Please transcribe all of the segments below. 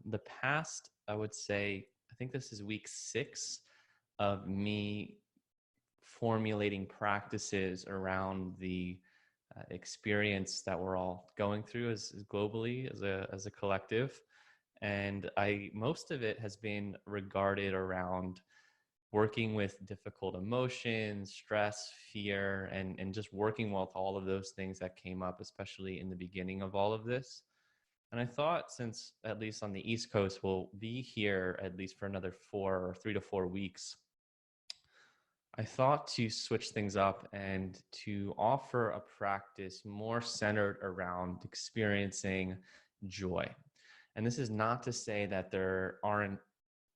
the past, I would say, I think this is week 6 of me formulating practices around the experience that we're all going through as globally as a collective. And most of it has been regarded around working with difficult emotions, stress, fear, and just working with all of those things that came up, especially in the beginning of all of this. And I thought, since at least on the East Coast, we'll be here at least for another 3 to 4 weeks, I thought to switch things up and to offer a practice more centered around experiencing joy. And this is not to say that there aren't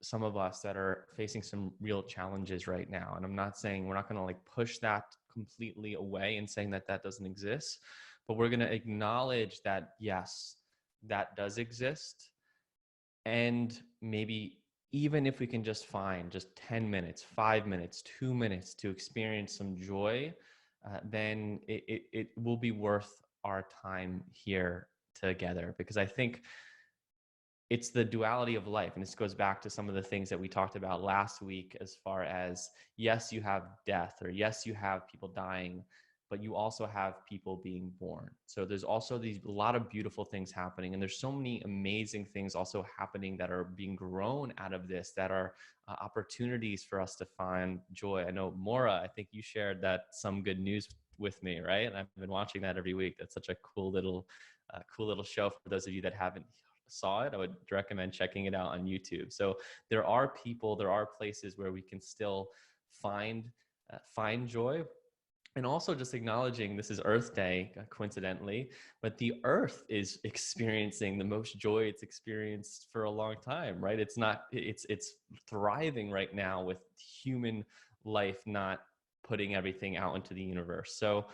some of us that are facing some real challenges right now. And I'm not saying we're not going to like push that completely away and saying that that doesn't exist, but we're going to acknowledge that, yes, that does exist. And maybe even if we can just find just 10 minutes, 5 minutes, 2 minutes to experience some joy, then it will be worth our time here together. Because I think it's the duality of life. And this goes back to some of the things that we talked about last week, as far as, yes, you have death, or yes, you have people dying, but you also have people being born. So there's also a lot of beautiful things happening. And there's so many amazing things also happening that are being grown out of this, that are opportunities for us to find joy. I know, Maura, I think you shared that some good news with me, right? And I've been watching that every week. That's such a cool little show. For those of you that haven't saw it, I would recommend checking it out on YouTube. So there are places where we can still find joy. And also just acknowledging this is Earth Day, coincidentally, but the Earth is experiencing the most joy it's experienced for a long time, right? It's thriving right now with human life not putting everything out into the universe. So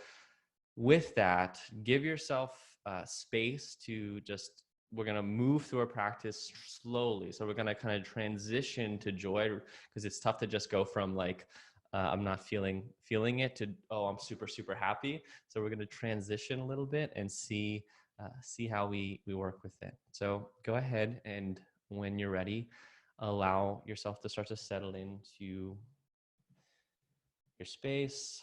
with that, give yourself space to just, we're going to move through a practice slowly. So we're going to kind of transition to joy, because it's tough to just go from like, I'm not feeling it, to, oh, I'm super, super happy. So we're going to transition a little bit and see how we work with it. So go ahead, and when you're ready, allow yourself to start to settle into your space,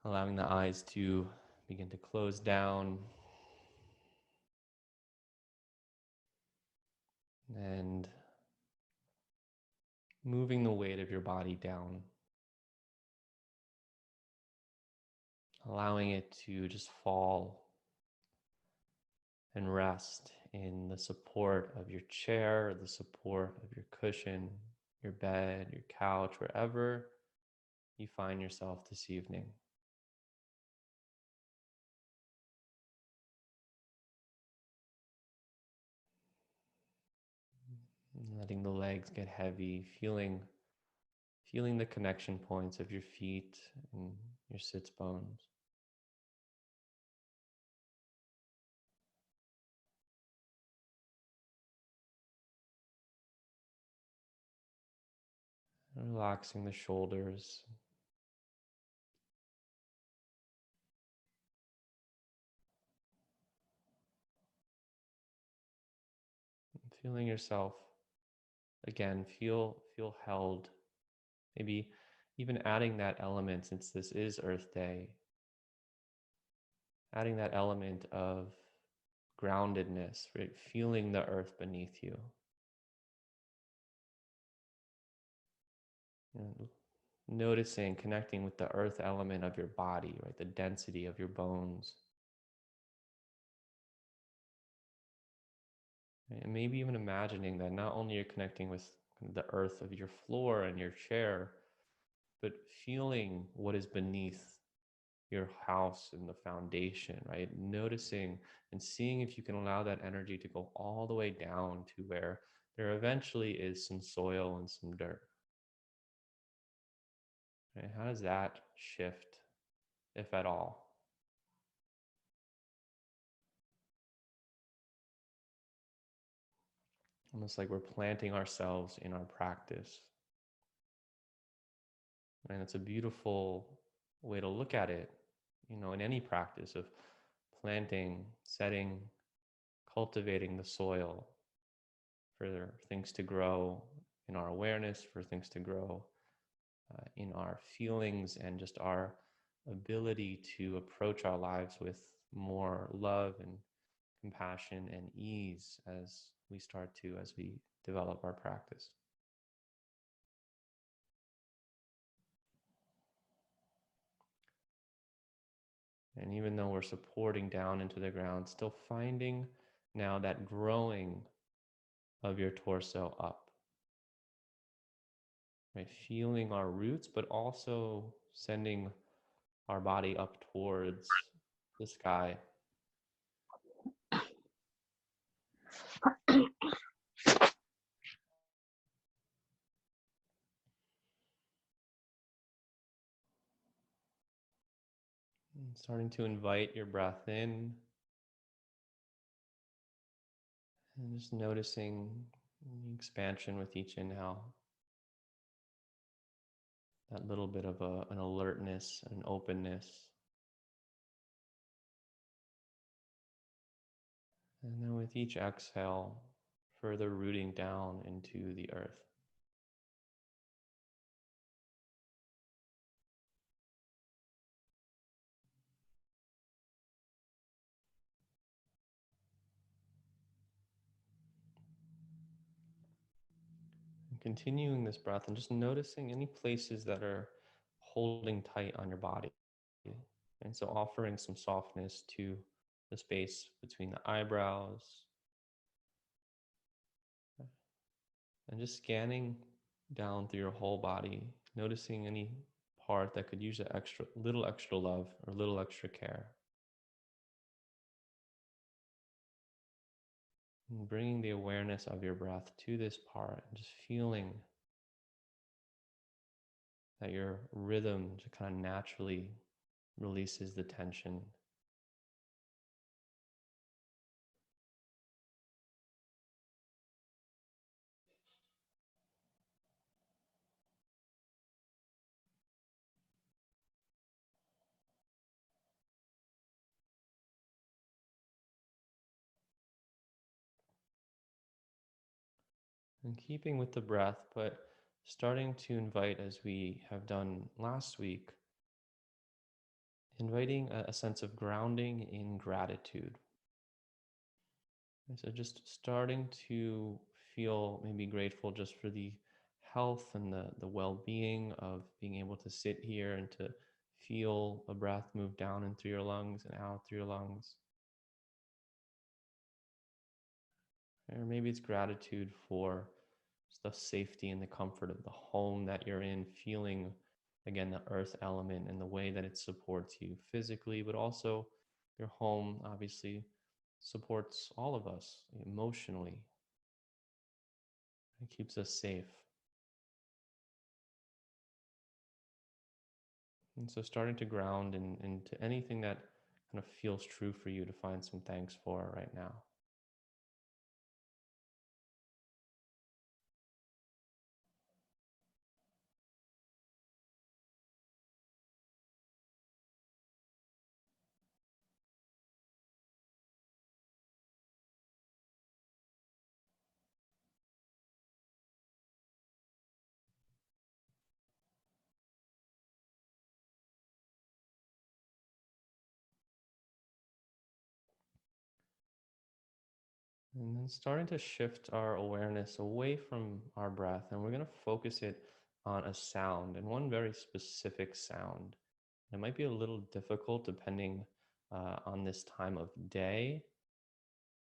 allowing the eyes to begin to close down, and moving the weight of your body down, allowing it to just fall and rest in the support of your chair, the support of your cushion, your bed, your couch, wherever you find yourself this evening. Letting the legs get heavy, feeling the connection points of your feet and your sits bones. Relaxing the shoulders. Feeling yourself again, feel held. Maybe even adding that element, since this is Earth Day, adding that element of groundedness, right? Feeling the earth beneath you. And noticing, connecting with the earth element of your body, right? The density of your bones. Right? And maybe even imagining that not only you're connecting with the earth of your floor and your chair, but feeling what is beneath your house and the foundation, right? Noticing and seeing if you can allow that energy to go all the way down to where there eventually is some soil and some dirt. Right? How does that shift, if at all? Almost like we're planting ourselves in our practice. And it's a beautiful way to look at it, in any practice of planting, setting, cultivating the soil for things to grow in our awareness, for things to grow in our feelings, and just our ability to approach our lives with more love and compassion and ease as we develop our practice. And even though we're supporting down into the ground, still finding now that growing of your torso up, right? Feeling our roots, but also sending our body up towards the sky. And starting to invite your breath in and just noticing the expansion with each inhale. That little bit of an alertness, an openness. And then with each exhale, further rooting down into the earth. And continuing this breath and just noticing any places that are holding tight on your body. And so offering some softness to the space between the eyebrows, and just scanning down through your whole body, noticing any part that could use a little extra love or a little extra care. And bringing the awareness of your breath to this part and just feeling that your rhythm just kind of naturally releases the tension. And keeping with the breath, but starting to invite, as we have done last week, inviting a sense of grounding in gratitude. And so just starting to feel maybe grateful just for the health and the well-being of being able to sit here and to feel a breath move down and through your lungs and out through your lungs. Or maybe it's gratitude for the safety and the comfort of the home that you're in, feeling again the earth element and the way that it supports you physically, but also your home obviously supports all of us emotionally. It keeps us safe. And so starting to ground into anything that kind of feels true for you to find some thanks for right now. And then starting to shift our awareness away from our breath, and we're going to focus it on a sound, and one very specific sound. It might be a little difficult depending on this time of day,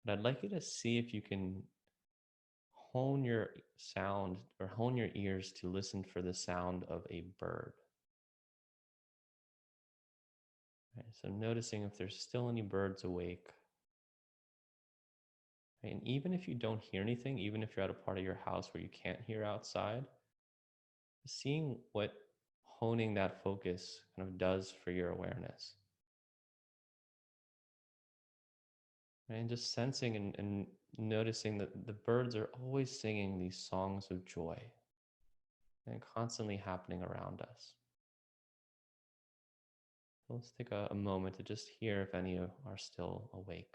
but I'd like you to see if you can hone your sound or hone your ears to listen for the sound of a bird. Right, so noticing if there's still any birds awake. Right, and even if you don't hear anything, even if you're at a part of your house where you can't hear outside, seeing what honing that focus kind of does for your awareness. Right, and just sensing and noticing that the birds are always singing these songs of joy and constantly happening around us. So let's take a moment to just hear if any are still awake.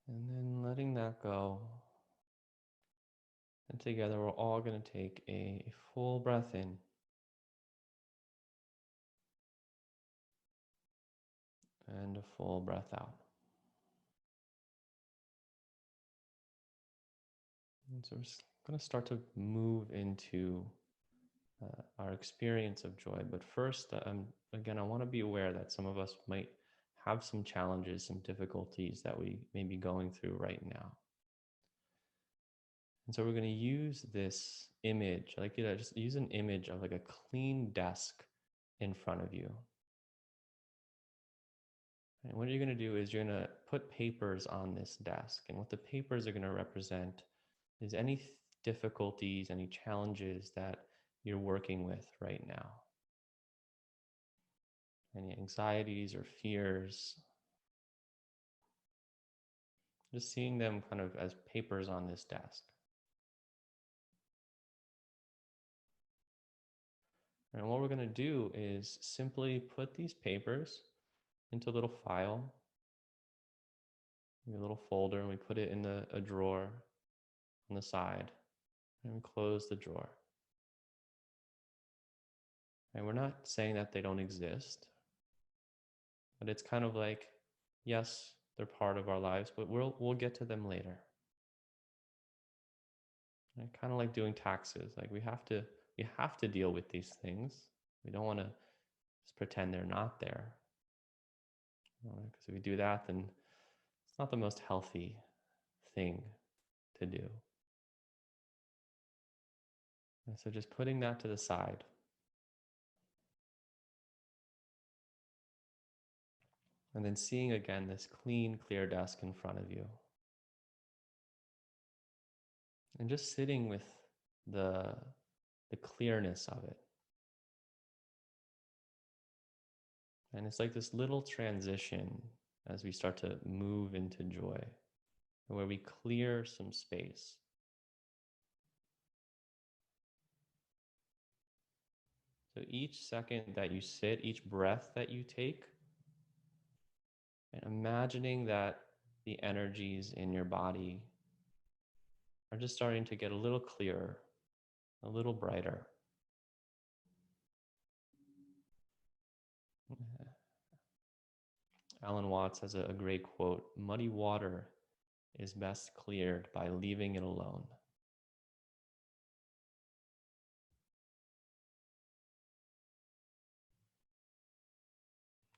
And then letting that go. And together we're all going to take a full breath in and a full breath out. And so we're going to start to move into our experience of joy. But first, again, I want to be aware that some of us might have some challenges, some difficulties that we may be going through right now. And so we're going to use this image, like just use an image of like a clean desk in front of you. And what you're going to do is you're going to put papers on this desk. And what the papers are going to represent is any difficulties, any challenges that you're working with right now. Any anxieties or fears. Just seeing them kind of as papers on this desk. And what we're going to do is simply put these papers into a little file, a little folder, and we put it in a drawer on the side, and we close the drawer. And we're not saying that they don't exist, but it's kind of like, yes, they're part of our lives, but we'll get to them later. And kind of like doing taxes, like we have to deal with these things. We don't want to just pretend they're not there, because if we do that, then it's not the most healthy thing to do. And so just putting that to the side. And then seeing again this clean, clear desk in front of you. And just sitting with the clearness of it. And it's like this little transition as we start to move into joy, where we clear some space. So each second that you sit, each breath that you take, and imagining that the energies in your body are just starting to get a little clearer, a little brighter. Alan Watts has a great quote: "Muddy water is best cleared by leaving it alone."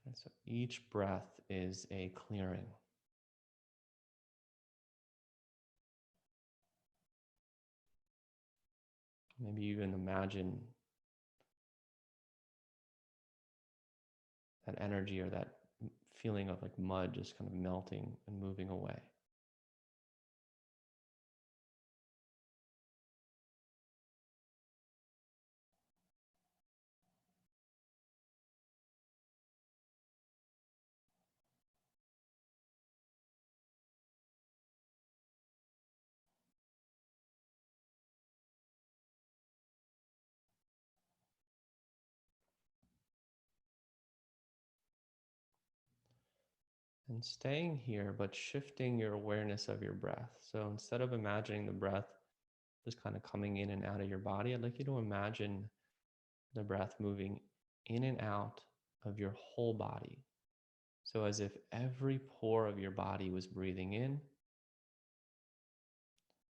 And so each breath is a clearing. Maybe even imagine that energy or that feeling of like mud just kind of melting and moving away. And staying here, but shifting your awareness of your breath. So instead of imagining the breath just kind of coming in and out of your body, I'd like you to imagine the breath moving in and out of your whole body. So as if every pore of your body was breathing in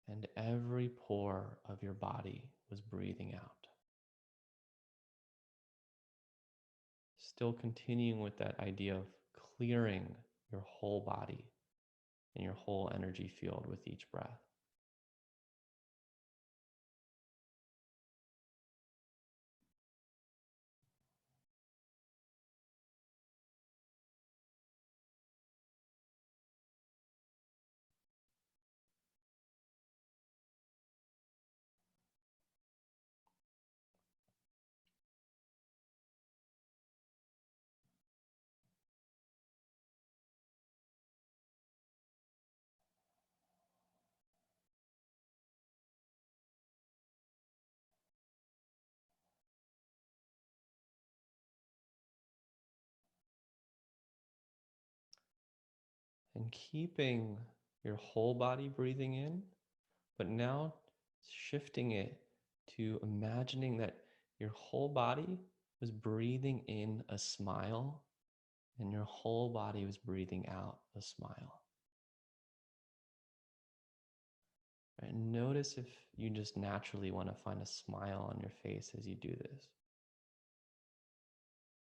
and every pore of your body was breathing out. Still continuing with that idea of clearing your whole body and your whole energy field with each breath. and keeping your whole body breathing in, but now shifting it to imagining that your whole body was breathing in a smile and your whole body was breathing out a smile. Right? Notice if you just naturally want to find a smile on your face as you do this.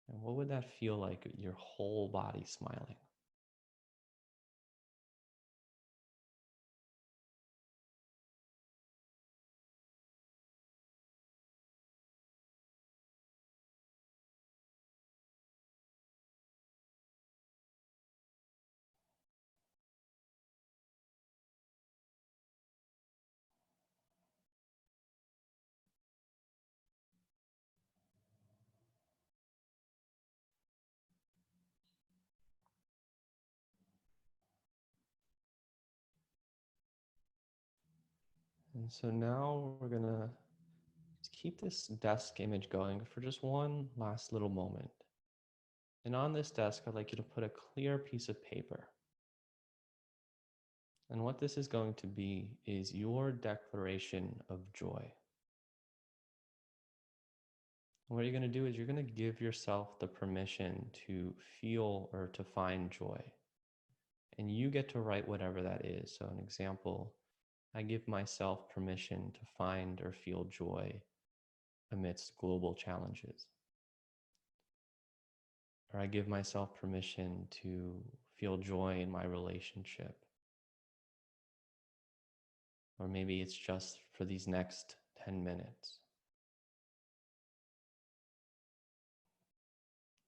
And what would that feel like, your whole body smiling? And so now we're going to keep this desk image going for just one last little moment. And on this desk, I'd like you to put a clear piece of paper. And what this is going to be is your declaration of joy. And what you're going to do is you're going to give yourself the permission to feel or to find joy. And you get to write whatever that is. So, an example, I give myself permission to find or feel joy amidst global challenges. Or I give myself permission to feel joy in my relationship. Or maybe it's just for these next 10 minutes.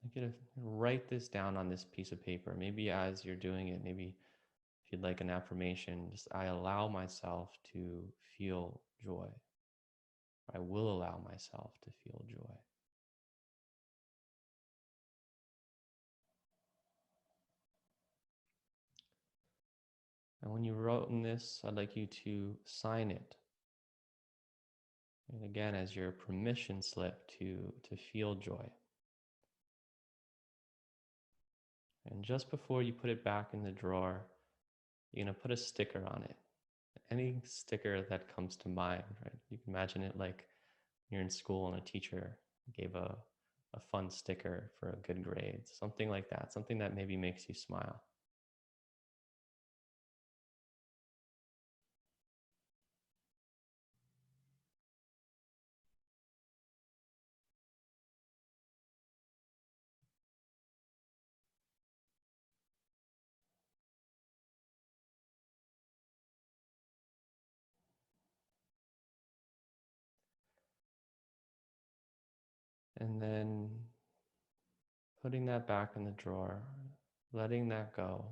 I get to write this down on this piece of paper. Maybe as you're doing it, maybe if you'd like an affirmation, just I allow myself to feel joy. I will allow myself to feel joy. And when you wrote in this, I'd like you to sign it. And again, as your permission slip to feel joy. And just before you put it back in the drawer, you're going to put a sticker on it. Any sticker that comes to mind, right? You can imagine it like you're in school and a teacher gave a fun sticker for a good grade, something like that, something that maybe makes you smile. And then putting that back in the drawer, letting that go.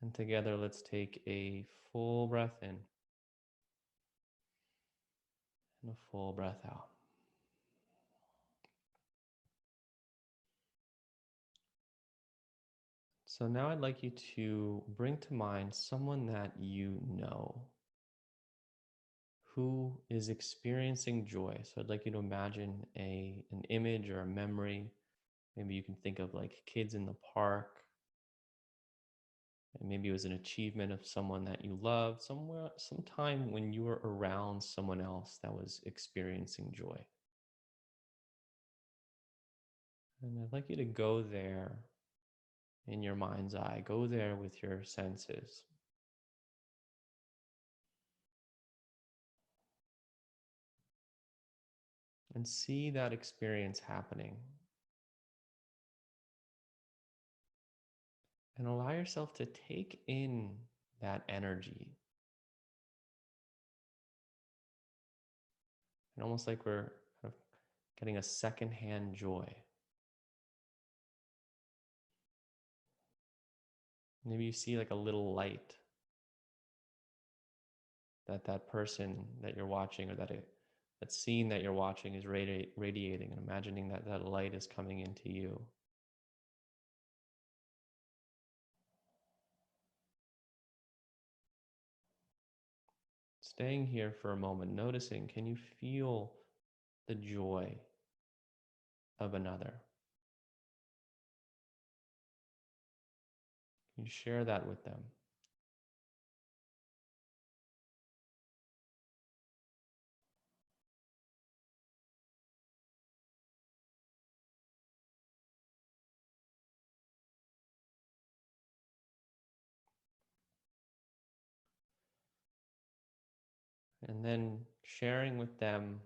And together, let's take a full breath in and a full breath out. So now I'd like you to bring to mind someone that you know who is experiencing joy. So I'd like you to imagine an image or a memory. Maybe you can think of like kids in the park. And maybe it was an achievement of someone that you loved, sometime when you were around someone else that was experiencing joy. And I'd like you to go there in your mind's eye, go there with your senses. And see that experience happening. And allow yourself to take in that energy. And almost like we're kind of getting a secondhand joy. Maybe you see like a little light that person that you're watching, or that scene that you're watching is radiating, and imagining that light is coming into you. Staying here for a moment, noticing, can you feel the joy of another? You share that with them. And then sharing with them,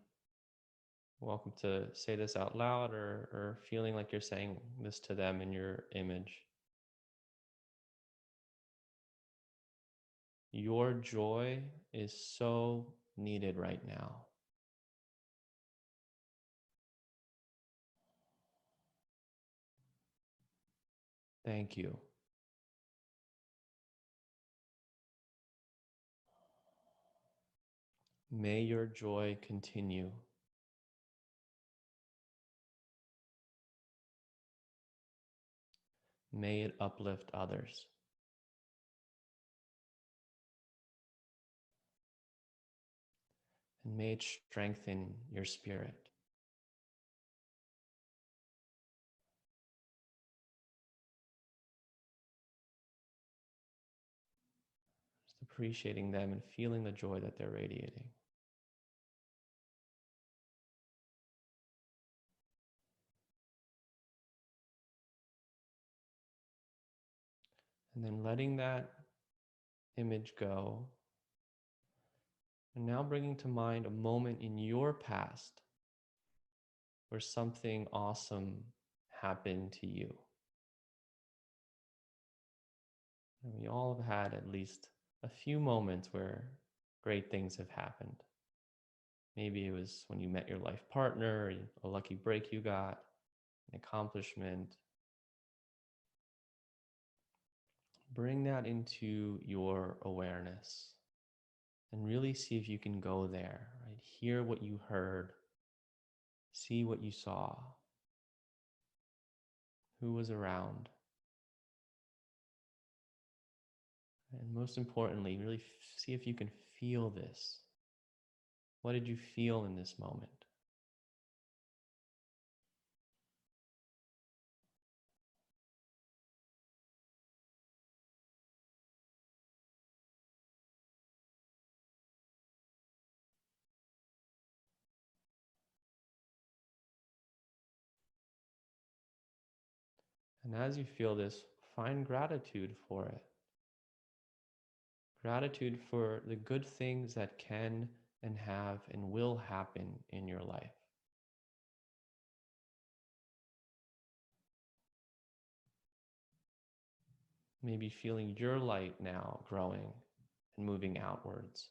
welcome to say this out loud or feeling like you're saying this to them in your image. Your joy is so needed right now. Thank you. May your joy continue. May it uplift others. And may it strengthen your spirit. Just appreciating them and feeling the joy that they're radiating. And then letting that image go. And now bringing to mind a moment in your past where something awesome happened to you. And we all have had at least a few moments where great things have happened. Maybe it was when you met your life partner, a lucky break you got, an accomplishment. Bring that into your awareness and really see if you can go there, right? Hear what you heard, see what you saw, who was around. And most importantly, really see if you can feel this. What did you feel in this moment? And as you feel this, find gratitude for it. Gratitude for the good things that can and have and will happen in your life. Maybe feeling your light now growing and moving outwards.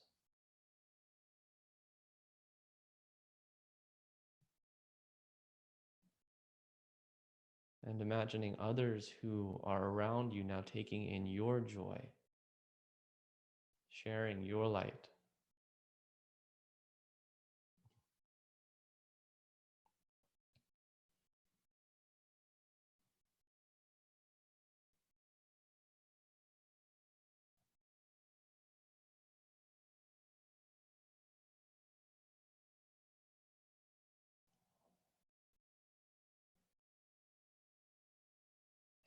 And imagining others who are around you now taking in your joy, sharing your light.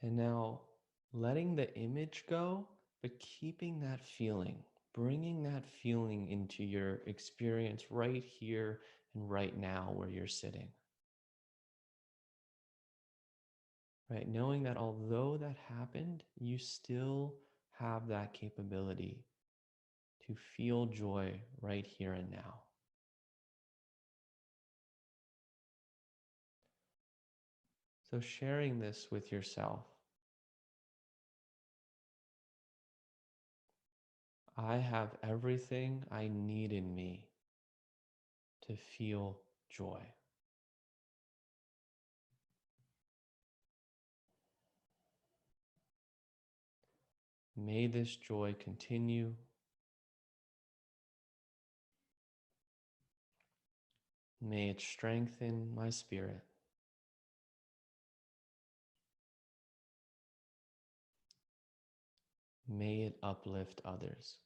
And now letting the image go, but keeping that feeling, bringing that feeling into your experience right here and right now where you're sitting. Right? Knowing that although that happened, you still have that capability to feel joy right here and now. So sharing this with yourself. I have everything I need in me to feel joy. May this joy continue. May it strengthen my spirit. May it uplift others.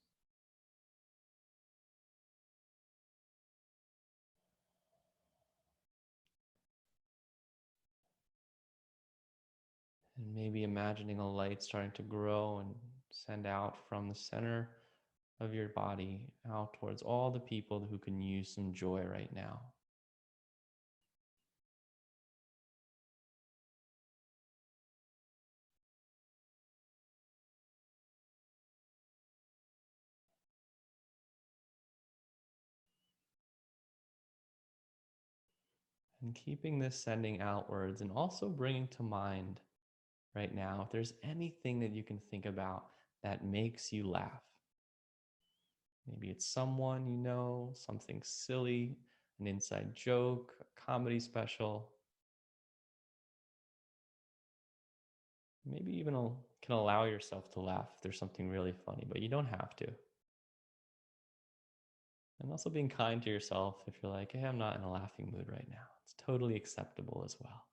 And maybe imagining a light starting to grow and send out from the center of your body out towards all the people who can use some joy right now. And keeping this sending outwards and also bringing to mind right now if there's anything that you can think about that makes you laugh. Maybe it's someone you know, something silly, an inside joke, a comedy special. Maybe even can allow yourself to laugh if there's something really funny, but you don't have to. And also being kind to yourself if you're like, hey, I'm not in a laughing mood right now. It's totally acceptable as well.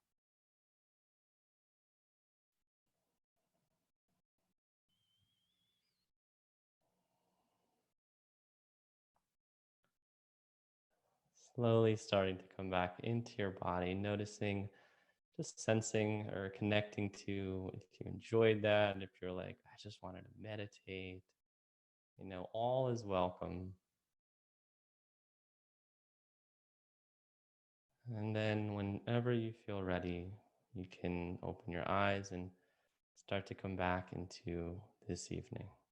Slowly starting to come back into your body, noticing, just sensing or connecting to if you enjoyed that, if you're like, I just wanted to meditate, all is welcome. And then whenever you feel ready, you can open your eyes and start to come back into this evening.